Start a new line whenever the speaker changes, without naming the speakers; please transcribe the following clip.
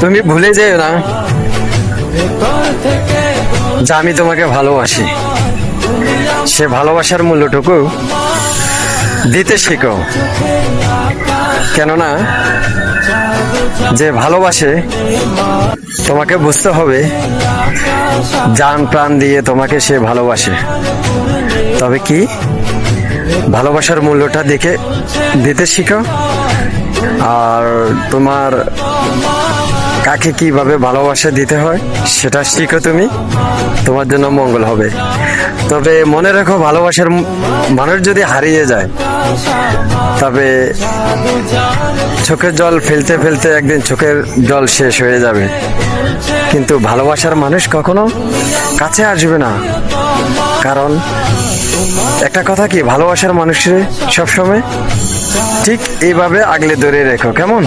তুমি ভুলে যেও না যে আমি তোমাকে ভালোবাসি। সে ভালোবাসার মূল্যটুকু দিতে শিখো, কেননা যে ভালোবাসে তোমাকে বুঝতে হবে জান প্রাণ দিয়ে তোমাকে সে ভালোবাসে। তবে কি ভালোবাসার মূল্যটা দেখে দিতে শিখো, আর তোমার কাকে কিভাবে ভালোবাসা দিতে হয় সেটা শিখো তুমি, তোমার জন্য মঙ্গল হবে। তবে মনে রাখো, ভালোবাসার মানুষ যদি হারিয়ে যায় তবে চোখের জল ফেলতে ফেলতে একদিন চোখের জল শেষ হয়ে যাবে, কিন্তু ভালোবাসার মানুষ কখনো কাছে আসবে না। কারণ একটা কথা কি, ভালোবাসার মানুষের সবসময় ঠিক এইভাবে আগলে ধরে রেখো, কেমন?